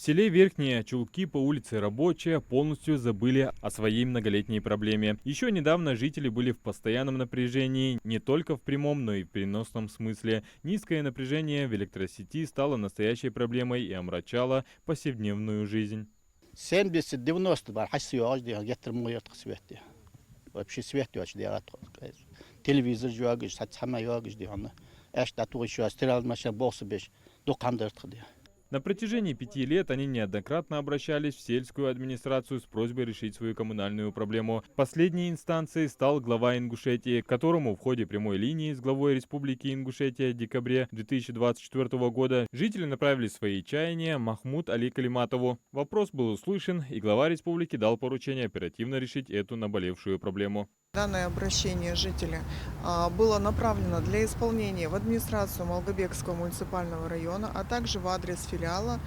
В селе Верхние Чулки по улице Рабочая полностью забыли о своей многолетней проблеме. Еще недавно жители были в постоянном напряжении не только в прямом, но и в переносном смысле. Низкое напряжение в электросети стало настоящей проблемой и омрачало повседневную жизнь. 70-90 бар хасси yoğaz diye getirme yatık sveti. Вообще свет yoğaz diye atıyor. Televizor yoğaz, saçma yoğaz diye onu. Eşte tuğuş yoğaz, tiral maşa boğsu beş, dokandırtı diye. На протяжении 5 лет они неоднократно обращались в сельскую администрацию с просьбой решить свою коммунальную проблему. Последней инстанцией стал глава Ингушетии, которому в ходе прямой линии с главой Республики Ингушетия в декабре 2024 года жители направили свои чаяния Махмуд Али Калиматову. Вопрос был услышан, и глава республики дал поручение оперативно решить эту наболевшую проблему. Данное обращение жителя было направлено для исполнения в администрацию Малгобекского муниципального района, а также в адрес филиала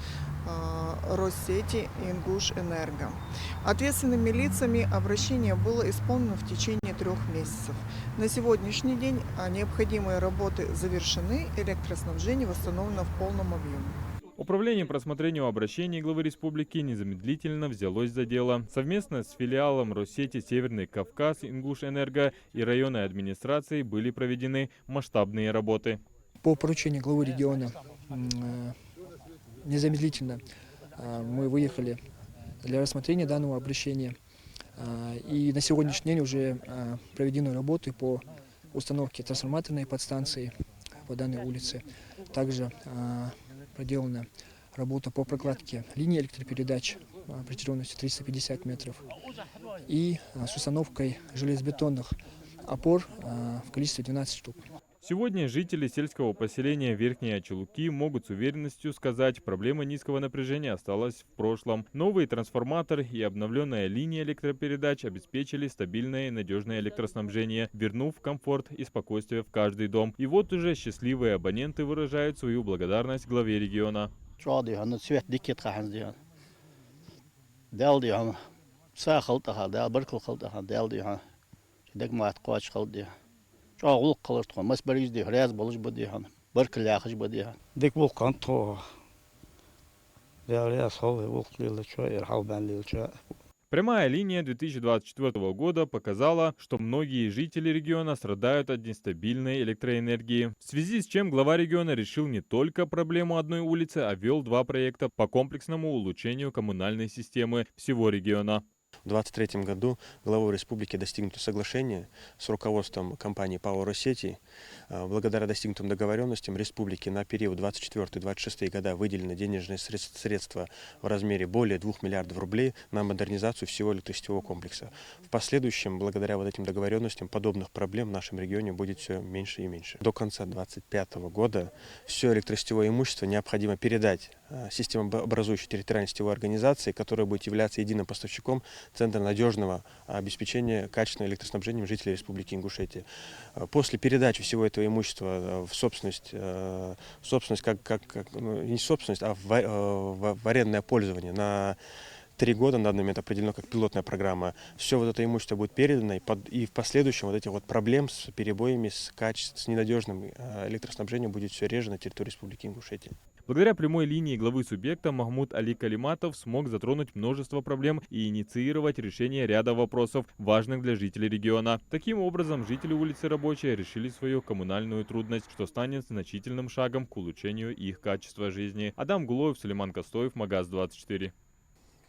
Россети Ингушэнерго. Ответственными лицами обращение было исполнено в течение 3 месяцев. На сегодняшний день необходимые работы завершены, электроснабжение восстановлено в полном объеме. Управление по рассмотрению обращений главы республики незамедлительно взялось за дело. Совместно с филиалом Россети Северный Кавказ, Ингушэнерго и районной администрацией были проведены масштабные работы. По поручению главы региона незамедлительно мы выехали для рассмотрения данного обращения. И на сегодняшний день уже проведены работы по установке трансформаторной подстанции по данной улице. Также проделана работа по прокладке линии электропередач протяженностью 350 метров и с установкой железобетонных опор в количестве 12 штук. Сегодня жители сельского поселения Верхние Чулки могут с уверенностью сказать, проблема низкого напряжения осталась в прошлом. Новый трансформатор и обновленная линия электропередач обеспечили стабильное и надежное электроснабжение, вернув комфорт и спокойствие в каждый дом. И вот уже счастливые абоненты выражают свою благодарность главе региона. Çoğuluk kılırdı. Mas bir yüzde rez buluş bu diye. Bir kılakış bu diye. Dik volkan to. Değerli asıl volkliyle çoğu hal benliyle çoğu. Прямая линия 2024 года показала, что многие жители региона страдают от нестабильной электроэнергии, в связи с чем глава региона решил не только проблему одной улицы, а ввел 2 проекта по комплексному улучшению коммунальной системы всего региона. В 2023 году главой республики достигнуто соглашение с руководством компании ПАО «Россети». Благодаря достигнутым договоренностям республики на период 2024-2026 года выделены денежные средства в размере более 2 миллиардов рублей на модернизацию всего электросетевого комплекса. В последующем, благодаря вот этим договоренностям, подобных проблем в нашем регионе будет все меньше и меньше. До конца 2025 года все электросетевое имущество необходимо передать системообразующей территориальной сетевой организации, которая будет являться единым поставщиком Центра надежного обеспечения качественным электроснабжением жителей Республики Ингушетия. После передачи всего этого имущества в собственность не в собственность, а в арендное пользование на 3 года, на данный момент определено как пилотная программа, все вот это имущество будет передано, и в последующем вот этих вот проблем с перебоями, с ненадежным электроснабжением будет все реже на территории Республики Ингушетия. Благодаря прямой линии главы субъекта Махмуд Али Калиматов смог затронуть множество проблем и инициировать решение ряда вопросов, важных для жителей региона. Таким образом, жители улицы Рабочая решили свою коммунальную трудность, что станет значительным шагом к улучшению их качества жизни. Адам Гулоев, Сулейман Костоев, Магаз 24.